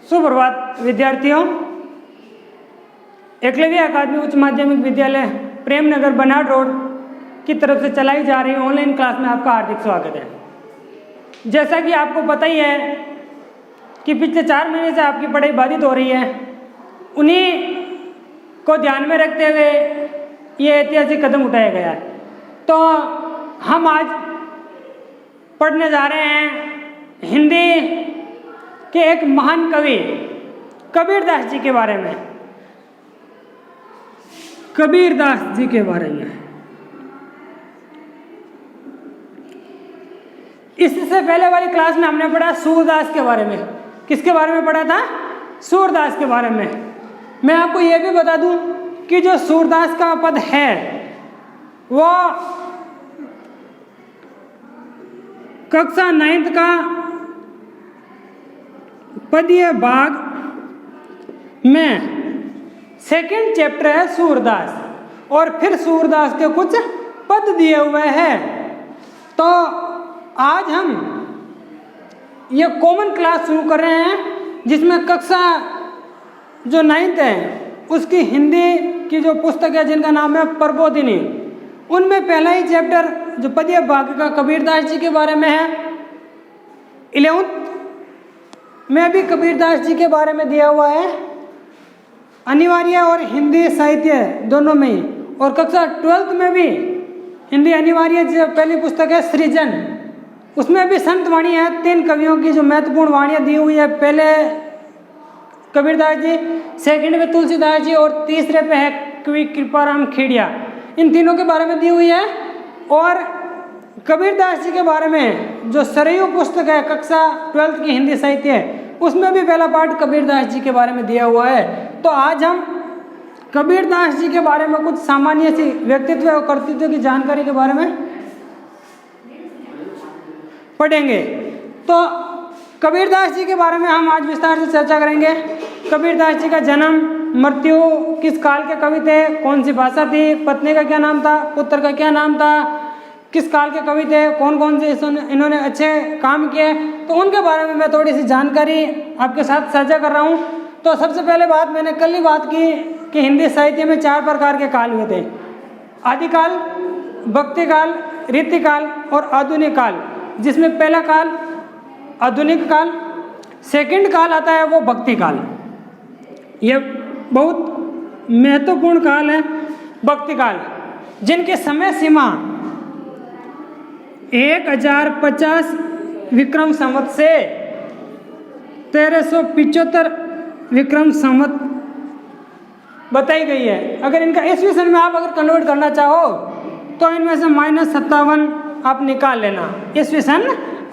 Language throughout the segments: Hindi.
सुप्रभात विद्यार्थियों। एकलव्य अकादमी उच्च माध्यमिक विद्यालय प्रेमनगर बनाड रोड की तरफ से चलाई जा रही ऑनलाइन क्लास में आपका हार्दिक स्वागत है। जैसा कि आपको पता ही है कि पिछले 4 महीने से आपकी पढ़ाई बाधित हो रही है, उन्हीं को ध्यान में रखते हुए ये ऐतिहासिक कदम उठाया गया है। तो हम आज पढ़ने जा रहे हैं हिंदी के एक महान कवि कबीरदास जी के बारे में। कबीरदास जी के बारे में इससे पहले वाली क्लास में हमने पढ़ा सूरदास के बारे में। किसके बारे में पढ़ा था? सूरदास के बारे में। मैं आपको यह भी बता दूं कि जो सूरदास का पद है वो कक्षा 9th का पद्य भाग में 2nd चैप्टर है सूरदास, और फिर सूरदास के कुछ पद दिए हुए हैं। तो आज हम ये कॉमन क्लास शुरू कर रहे हैं जिसमें कक्षा जो 9th है उसकी हिंदी की जो पुस्तक है जिनका नाम है प्रबोधिनी, उनमें पहला ही चैप्टर जो पद्य भाग का कबीरदास जी के बारे में है। 11th में भी कबीरदास जी के बारे में दिया हुआ है, अनिवार्य और हिंदी साहित्य दोनों में ही। और कक्षा 12th में भी हिंदी अनिवार्य जो पहली पुस्तक है सृजन, उसमें भी संत वाणी है। 3 कवियों की जो महत्वपूर्ण वाणियाँ दी हुई है, पहले कबीरदास जी, 2nd में तुलसीदास जी और 3रे पे है कवि कृपाराम खेड़िया। इन तीनों के बारे में दी हुई है। और कबीरदास जी के बारे में जो सरयू पुस्तक है कक्षा 12th की हिंदी साहित्य है, उसमें भी पहला पार्ट कबीरदास जी के बारे में दिया हुआ है। तो आज हम कबीरदास जी के बारे में कुछ सामान्य सी व्यक्तित्व और कर्तृत्व की जानकारी के बारे में पढ़ेंगे। तो कबीरदास जी के बारे में हम आज विस्तार से चर्चा करेंगे। कबीरदास जी का जन्म, मृत्यु, किस काल के कवि थे, कौन सी भाषा थी, पत्नी का क्या नाम था, पुत्र का क्या नाम था, किस काल के कवि थे, कौन कौन से इन्होंने अच्छे काम किए, तो उनके बारे में मैं थोड़ी सी जानकारी आपके साथ साझा कर रहा हूँ। तो सबसे पहले बात मैंने कल ही बात की कि हिंदी साहित्य में 4 प्रकार के काल हुए थे: आदिकाल, भक्तिकाल, रीतिकाल और आधुनिक काल। जिसमें पहला काल आधुनिक काल, 2nd काल आता है वो भक्ति काल। यह बहुत महत्वपूर्ण काल है भक्ति काल, जिनकी समय सीमा 1050 विक्रम संवत से 1375 विक्रम संवत बताई गई है। अगर इनका ईस्वी सन में आप अगर कन्वर्ट करना चाहो तो इनमें से -57 आप निकाल लेना, ईस्वी सन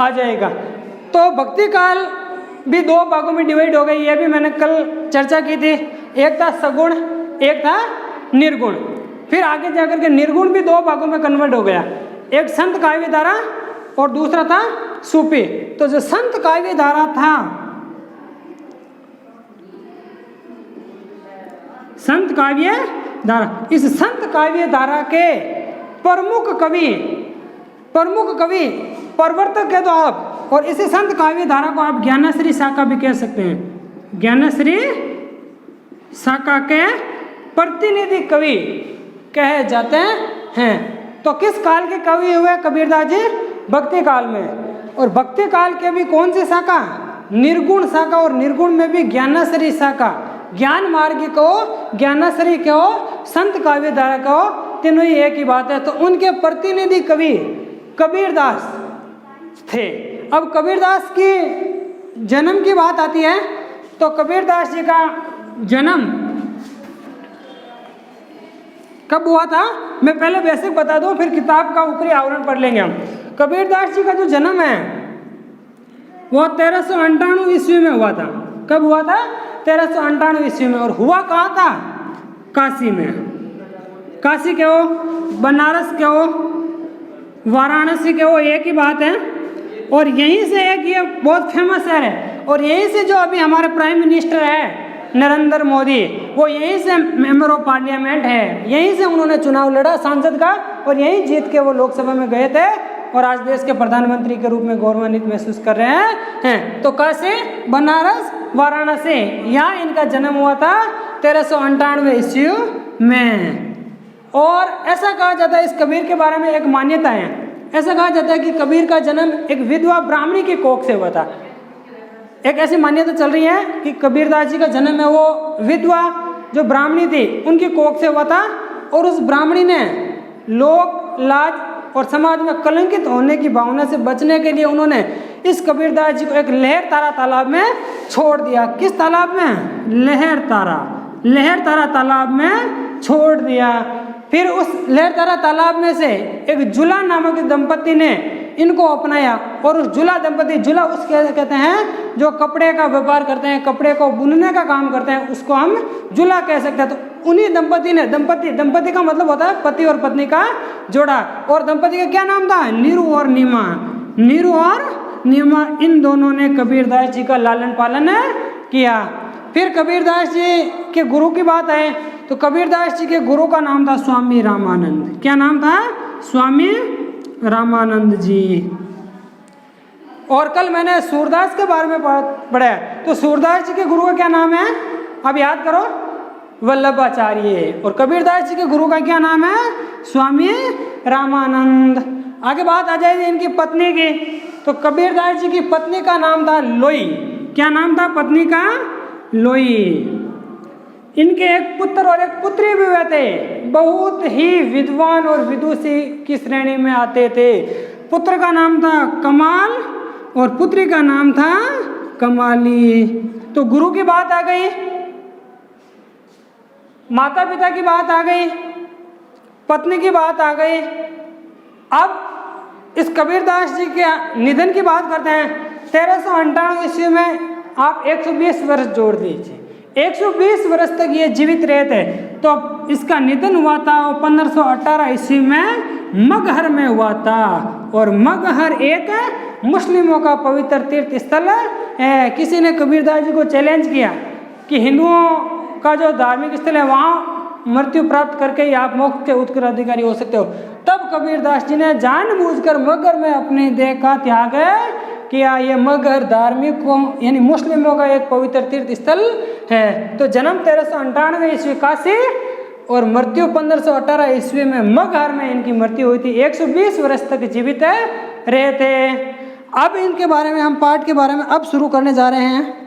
आ जाएगा। तो भक्ति काल भी 2 भागों में डिवाइड हो गई, ये भी मैंने कल चर्चा की थी। एक था सगुण, एक था निर्गुण। फिर आगे जाकर के निर्गुण भी 2 भागों में कन्वर्ट हो गया, एक संत काव्य धारा और दूसरा था सूफी। तो जो संत काव्य धारा था, संत काव्य धारा, इस संत काव्य धारा के प्रमुख कवि प्रवर्तक कह दो आप, और इसी संत काव्य धारा को आप ज्ञानश्री शाखा भी कह सकते हैं। ज्ञानश्री शाखा के प्रतिनिधि कवि कहे जाते हैं। तो किस काल के कवि हुए कबीरदास जी? भक्ति काल में। और भक्ति काल के भी कौन सी शाखा? निर्गुण शाखा। और निर्गुण में भी ज्ञानश्री शाखा। ज्ञान मार्ग को, ज्ञानश्री को, संत काव्य धारा को, तीनों ही एक ही बात है। तो उनके प्रतिनिधि कवि कबीरदास थे। अब कबीरदास की जन्म की बात आती है तो कबीरदास जी का जन्म कब हुआ था मैं पहले बेसिक बता दूं, फिर किताब का ऊपरी आवरण पढ़ लेंगे हम। कबीरदास जी का जो जन्म है वो 1398 ईस्वी में हुआ था। कब हुआ था? 1398 ईस्वी में। और हुआ कहाँ था? काशी में। काशी के हो, बनारस के हो, वाराणसी के हो, एक ही बात है। और यहीं से एक ये बहुत फेमस शहर है, और यहीं से जो अभी हमारे प्राइम मिनिस्टर है नरेंद्र मोदी, वो यहीं से मेंबर ऑफ पार्लियामेंट है, यहीं से उन्होंने चुनाव लड़ा सांसद का, और यहीं जीत के वो लोकसभा में गए थे। और आज देश के प्रधानमंत्री के रूप में गौरवान्वित महसूस कर रहे हैं। तो काशी, बनारस, वाराणसी, यहाँ इनका जन्म हुआ था 1398 ईस्वी में। और ऐसा कहा जाता है, इस कबीर के बारे में एक मान्यता है, ऐसा कहा जाता है कि कबीर का जन्म एक विधवा ब्राह्मणी की कोख से हुआ था। एक ऐसी मान्यता चल रही है कि कबीरदास जी का जन्म है वो विधवा जो ब्राह्मणी थी उनकी कोख से हुआ था, और उस ब्राह्मणी ने लोक लाज और समाज में कलंकित होने की भावना से बचने के लिए उन्होंने इस कबीरदास जी को एक लहर तारा तालाब में छोड़ दिया। किस तालाब में? लहर तारा तालाब में छोड़ दिया। फिर उस लहर तारा तालाब में से एक जुला नामक दंपति ने इनको अपनाया, और उस जुला दंपति, जुला उस कहते हैं जो कपड़े का व्यापार करते हैं, कपड़े को बुनने का काम करते हैं, उसको हम जुला कह सकते हैं। तो उन्हीं दंपति ने, दंपति का मतलब होता है पति और पत्नी का जोड़ा, और दंपति का क्या नाम था? नीरू और नीमा। इन दोनों ने कबीरदास जी का लालन पालन किया। फिर कबीरदास जी के गुरु की बात है तो कबीरदास जी के गुरु का नाम था स्वामी रामानंद। क्या नाम था? स्वामी रामानंद जी। और कल मैंने सूरदास के बारे में पढ़ा, तो सूरदास जी के गुरु का क्या नाम है? अब याद करो, वल्लभाचार्य। और कबीरदास जी के गुरु का क्या नाम है? स्वामी रामानंद। आगे बात आ जाएगी इनकी पत्नी की, तो कबीरदास जी की पत्नी का नाम था लोई। क्या नाम था पत्नी का? लोई। इनके एक पुत्र और एक पुत्री भी हुए थे, बहुत ही विद्वान और विदुषी की श्रेणी में आते थे। पुत्र का नाम था कमाल और पुत्री का नाम था कमाली। तो गुरु की बात आ गई, माता पिता की बात आ गई, पत्नी की बात आ गई। अब इस कबीरदास जी के निधन की बात करते हैं। 1398 ईस्वी में आप 120 वर्ष जोड़ दीजिए, 120 वर्ष तक ये जीवित रहे थे। तो इसका निधन हुआ था वो 1518 ईस्वी में मगहर में हुआ था। और मगहर एक मुस्लिमों का पवित्र तीर्थ स्थल है। किसी ने कबीरदास जी को चैलेंज किया कि हिंदुओं का जो धार्मिक स्थल है वहाँ मृत्यु प्राप्त करके ही आप मोक्ष के उत्तराधिकारी हो सकते हो। तब कबीरदास जी ने जानबूझकर मगहर में अपनी देह का त्याग किया। ये मगहर धार्मिकों यानी मुस्लिमों का एक पवित्र तीर्थ स्थल है। तो जन्म 1398 ईस्वी काशी और मृत्यु 1518 ईस्वी में मगहर में इनकी मृत्यु हुई थी। 120 वर्ष तक जीवित रहे थे। अब इनके बारे में हम पाठ के बारे में अब शुरू करने जा रहे हैं।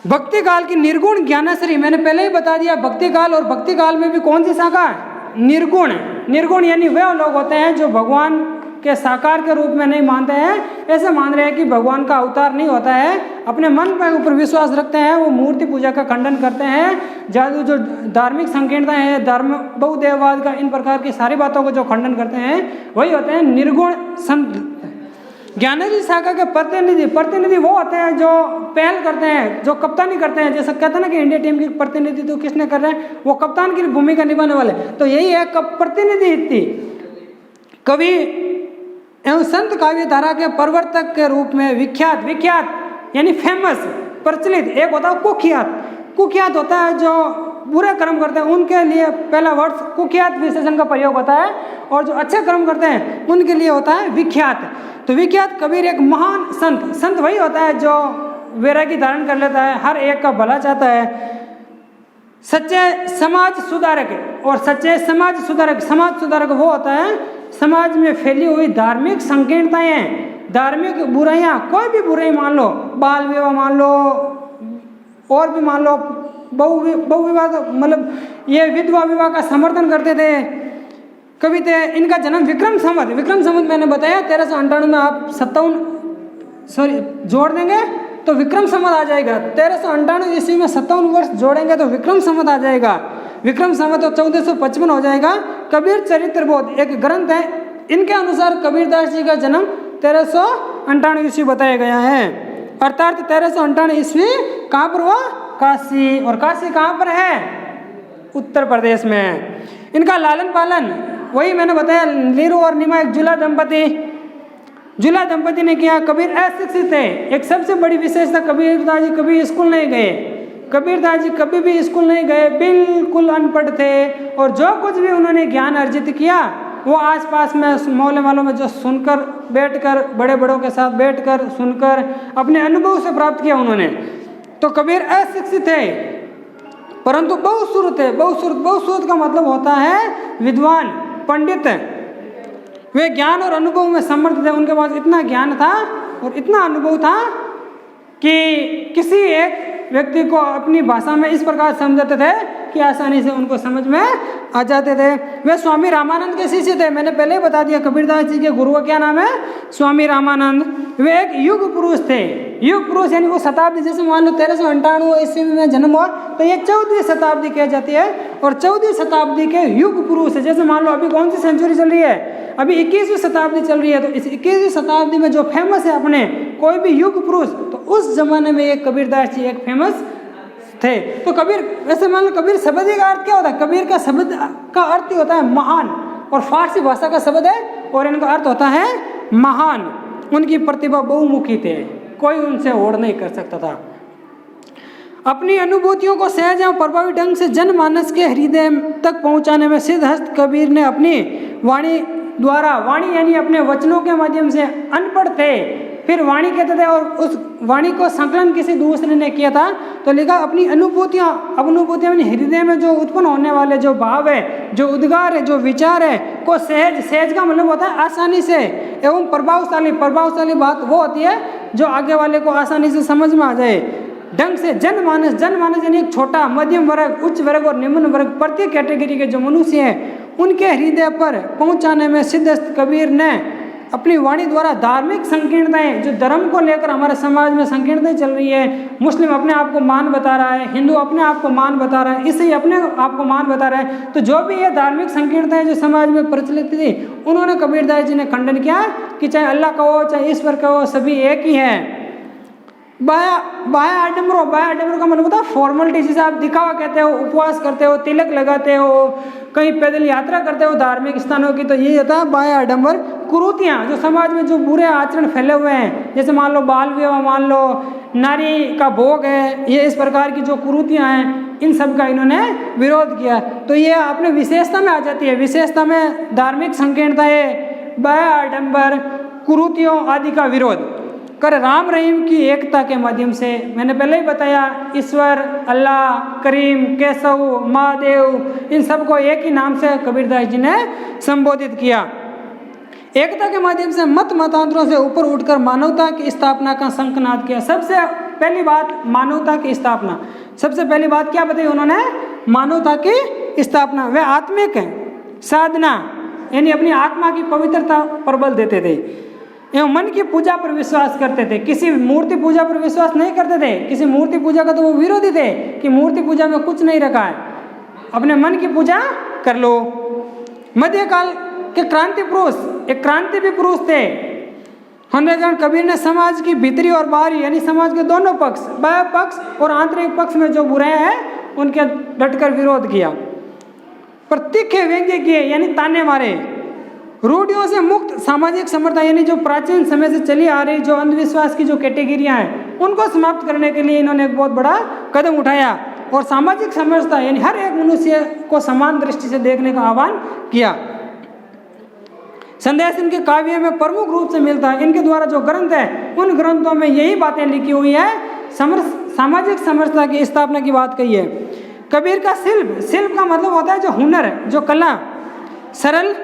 भक्ति काल की निर्गुण ज्ञानश्री, मैंने पहले ही बता दिया। भक्ति काल और भक्ति काल में भी कौन सी शाखा है? निर्गुण। निर्गुण यानी वे लोग होते हैं जो भगवान के साकार के रूप में नहीं मानते हैं, ऐसे मान रहे हैं कि भगवान का अवतार नहीं होता है, अपने मन पर ऊपर विश्वास रखते हैं, वो मूर्ति पूजा का खंडन करते हैं, जादू जो धार्मिक संकीर्णता है, धर्म बहुदेववाद का, इन प्रकार की सारी बातों को जो खंडन करते हैं वही होते हैं निर्गुण संत। ज्ञानश्री शाखा के प्रतिनिधि वो होते हैं जो पहल करते हैं, जो कप्तानी करते हैं। जैसे कहते हैं ना कि इंडिया टीम की प्रतिनिधित्व तो किसने कर रहे हैं? वो कप्तान की भूमिका निभाने वाले। तो यही है प्रतिनिधि। कवि एवं संत काव्य धारा के प्रवर्तक के रूप में विख्यात यानी फेमस, प्रचलित। एक होता है कुख्यात होता है जो बुरे कर्म करते हैं उनके लिए पहला वर्ड कुख्यात विशेषण का प्रयोग होता है, और जो अच्छे कर्म करते हैं उनके लिए होता है विख्यात। तो विख्यात कबीर एक महान संत वही होता है जो वैरागी धारण कर लेता है, हर एक का भला चाहता है, सच्चे समाज सुधारक। और सच्चे समाज सुधारक वो होता है समाज में फैली हुई धार्मिक संकीर्णताएं, धार्मिक बुराइयां, कोई भी बुराई मान लो, बाल विवाह मान लो, और भी मान लो बहु विवाह, मतलब ये विधवा विवाह का समर्थन करते थे कवि थे। इनका जन्म विक्रम संवत मैंने बताया 1398 में आप 57 जोड़ देंगे तो विक्रम संवत आ जाएगा। 1398 ईस्वी में 57 वर्ष जोड़ेंगे तो विक्रम संवत आ जाएगा। विक्रम संवत तो 1455 हो जाएगा। कबीर चरित्र बोध एक ग्रंथ है, इनके अनुसार कबीरदास जी का जन्म 1398 ईस्वी बताया गया है। अर्थात 1398 ईस्वी कहाँ पर हुआ? काशी। और काशी कहाँ पर है? उत्तर प्रदेश में। इनका लालन पालन वही मैंने बताया, नीरू और नीमा एक जुला दंपति ने किया। कबीर अशिक्षित थे। एक सबसे बड़ी विशेषता, कबीरदास जी कभी स्कूल नहीं गए। कबीरदास जी कभी भी स्कूल नहीं गए, बिल्कुल अनपढ़ थे। और जो कुछ भी उन्होंने ज्ञान अर्जित किया वो आसपास में मोहल्ले वालों में जो सुनकर बैठकर, बड़े बड़ों के साथ बैठकर सुनकर अपने अनुभव से प्राप्त किया उन्होंने। तो कबीर अशिक्षित थे परंतु बहुश्रुत है। बहुश्रुत का मतलब होता है विद्वान, पंडित। वे ज्ञान और अनुभव में समर्थ थे। उनके पास इतना ज्ञान था और इतना अनुभव था कि किसी एक व्यक्ति को अपनी भाषा में इस प्रकार समझाते थे कि आसानी से उनको समझ में आ जाते थे। वे स्वामी रामानंद के शिष्य थे। मैंने पहले ही बता दिया कबीरदास जी के गुरु का क्या नाम है, स्वामी रामानंद। वे एक युग पुरुष थे। युग पुरुष यानी वो शताब्दी, जैसे मान लो 1398 ईस्वी में जन्म हुआ तो ये 14वीं शताब्दी कह जाती है और 14वीं शताब्दी के युग पुरुष है। जैसे मान लो अभी कौन सी सेंचुरी चल रही है, अभी 21वीं शताब्दी चल रही है, तो इस 21वीं शताब्दी में जो फेमस है अपने कोई भी युग पुरुष, तो उस जमाने में एक कबीरदास जी एक फेमस थे। तो कबीर, वैसे मान लो कबीर शब्द का अर्थ क्या होता है, कबीर का शब्द का अर्थ ही होता है महान, और फारसी भाषा का शब्द है और इनका अर्थ होता है महान। उनकी प्रतिभा बहुमुखी थे, कोई उनसे होड़ नहीं कर सकता था। अपनी अनुभूतियों को सहज एवं प्रभावी ढंग से जनमानस के हृदय तक पहुंचाने में सिद्धहस्त कबीर ने अपनी वाणी द्वारा, वाणी यानी अपने वचनों के माध्यम से, अनपढ़ थे फिर वाणी कहते थे, और उस वाणी को संकलन किसी दूसरे ने किया था तो लिखा अपनी अनुभूतियाँ यानी हृदय में जो उत्पन्न होने वाले जो भाव है, जो उद्गार है, जो विचार है को सहज का मतलब होता है आसानी से एवं प्रभावशाली बात वो होती है जो आगे वाले को आसानी से समझ में आ जाए ढंग से। जनमानस यानी एक छोटा, मध्यम वर्ग, उच्च वर्ग और निम्न वर्ग, प्रत्येक कैटेगरी के जो मनुष्य हैं उनके हृदय पर पहुंचाने में सिद्धहस्त कबीर ने अपनी वाणी द्वारा धार्मिक संकीर्णताएं, जो धर्म को लेकर हमारे समाज में संकीर्णताएं चल रही है, मुस्लिम अपने आप को मान बता रहा है, हिंदू अपने आप को मान बता रहा है, ईसाई अपने आप को मान बता रहा है, तो जो भी ये धार्मिक संकीर्णताएं जो समाज में प्रचलित थी उन्होंने कबीरदास जी ने खंडन किया कि चाहे अल्लाह का हो चाहे ईश्वर का हो, सभी एक ही है। बाया आडम्बरों का मतलब होता है फॉर्मेलिटी, जिसे आप दिखावा कहते हो, उपवास करते हो, तिलक लगाते हो, कहीं पैदल यात्रा करते हो धार्मिक स्थानों की, तो ये होता है बाया आडम्बर। कुरीतियाँ, जो समाज में जो बुरे आचरण फैले हुए हैं, जैसे मान लो बाल विवाह, मान लो नारी का भोग है, ये इस प्रकार की जो कुरीतियाँ हैं, इन सब का इन्होंने विरोध किया। तो ये अपने विशेषता में आ जाती है। विशेषता में धार्मिक संकीर्णताएं, बाया आडम्बर, कुरीतियों आदि का विरोध कर राम रहीम की एकता के माध्यम से, मैंने पहले ही बताया, ईश्वर, अल्लाह, करीम, केशव, महादेव, इन सबको एक ही नाम से कबीरदास जी ने संबोधित किया। एकता के माध्यम से मतांतरों से ऊपर उठकर मानवता की स्थापना का शंखनाद किया। सबसे पहली बात मानवता की स्थापना, सबसे पहली बात क्या बताई उन्होंने, मानवता की स्थापना। वे आत्मिक साधना यानी अपनी आत्मा की पवित्रता पर बल देते थे एवं मन की पूजा पर विश्वास करते थे। किसी मूर्ति पूजा पर विश्वास नहीं करते थे। किसी मूर्ति पूजा का तो वो विरोधी थे कि मूर्ति पूजा में कुछ नहीं रखा है, अपने मन की पूजा कर लो। मध्यकाल के क्रांति पुरुष, एक क्रांति भी पुरुष थे होने के कारण कबीर ने समाज की भीतरी और बाहरी यानी समाज के दोनों पक्ष, बाह्य पक्ष और आंतरिक पक्ष में जो बुरे हैं उनके डटकर विरोध किया। प्रतीखे व्यंग्य किए यानी ताने मारे। रूढ़ियों से मुक्त सामाजिक समरता यानी जो प्राचीन समय से चली आ रही जो अंधविश्वास की जो कैटेगरियां हैं उनको समाप्त करने के लिए इन्होंने एक बहुत बड़ा कदम उठाया और सामाजिक समरसता यानी हर एक मनुष्य को समान दृष्टि से देखने का आह्वान किया। संदेश इनके काव्य में प्रमुख रूप से मिलता है। इनके द्वारा जो ग्रंथ है उन ग्रंथों में यही बातें लिखी हुई है, सामाजिक समरसता की स्थापना की बात कही है। कबीर का शिल्प का मतलब होता है जो हुनर, जो कला, सरल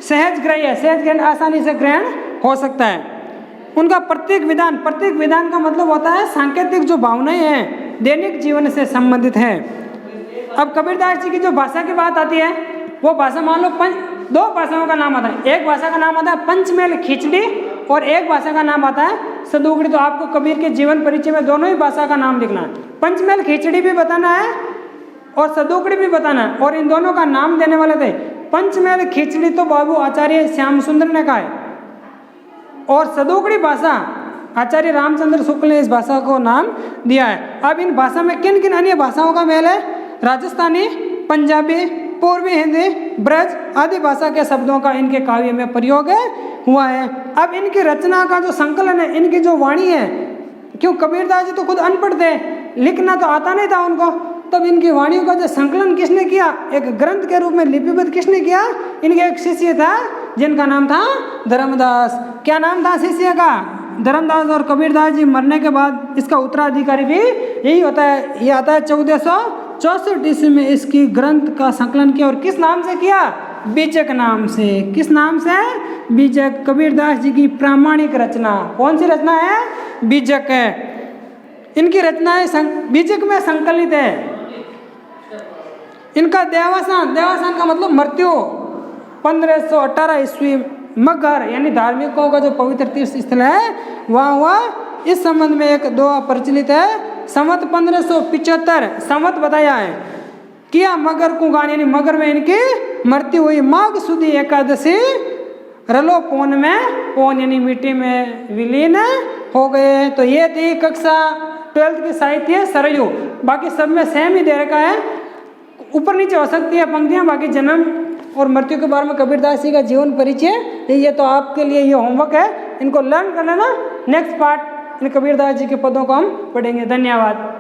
सहज ग्रहण आसानी से ग्रहण हो सकता है। उनका प्रत्येक विधान का मतलब होता है सांकेतिक जो भावनाएं हैं दैनिक जीवन से संबंधित है। अब कबीरदास जी की जो भाषा की बात आती है वो भाषा मान लो दो भाषाओं का नाम आता है। एक भाषा का नाम आता है पंचमेल खिचड़ी और एक भाषा का नाम आता है सदुगड़ी। तो आपको कबीर के जीवन परिचय में दोनों ही भाषा का नाम लिखना है। पंचमेल खिचड़ी भी बताना है और सदुगड़ी भी बताना है और इन दोनों का नाम देने वाले थे। पंचमेल खिचड़ी तो बाबू आचार्य श्याम सुंदर ने कहा है और सदुगड़ी भाषा आचार्य रामचंद्र शुक्ल ने इस भाषा को नाम दिया है। अब इन भाषा में किन किन अन्य भाषाओं का मेल है? राजस्थानी, पंजाबी, पूर्वी हिंदी, ब्रज आदि भाषा के शब्दों का इनके काव्य में प्रयोग हुआ है। अब इनकी रचना का जो संकलन है, इनकी जो वाणी है, क्यों कबीरदास जी तो खुद अनपढ़ थे, लिखना तो आता नहीं था उनको, तब इनकी वाणियों का जो संकलन किसने किया, एक ग्रंथ के रूप में लिपिबद्ध किसने किया, इनके एक शिष्य था जिनका नाम था धर्मदास। क्या नाम था शिष्य का? धर्मदास। और कबीरदास जी मरने के बाद इसका उत्तराधिकारी भी यही होता है। ये आता है 1464 ईस्वी में इसकी ग्रंथ का संकलन किया। और किस नाम से किया? बीजक नाम से। किस नाम से? बीजक। कबीरदास जी की प्रामाणिक रचना। कौन सी रचना है? बीजक है। इनकी रचनाएं बीजक में संकलित है। इनका देवासान, देवासान का मतलब मृत्यु 1518 ईस्वी मगहर यानी धार्मिकों का जो पवित्र तीर्थ स्थल है वहाँ हुआ। इस संबंध में एक दोहा प्रचलित है। संवत 1575 संवत बताया है किया मगर को गान यानी मगर में इनकी मृत्यु हुई। माघ सुदी एकादशी रलो पौन में, पौन यानी मिट्टी में विलीन हो गए। तो ये थी कक्षा 12th की साहित्य सरयू। बाकी सब में सेम ही दे रखा है, ऊपर नीचे हो सकती है पंक्तियां। बाकी जन्म और मृत्यु के बारे में कबीरदास जी का जीवन परिचय ये तो आपके लिए ये होमवर्क है, इनको लर्न कर लेना। Next part in Kabirdas ji के पदों को हम पढ़ेंगे। धन्यवाद।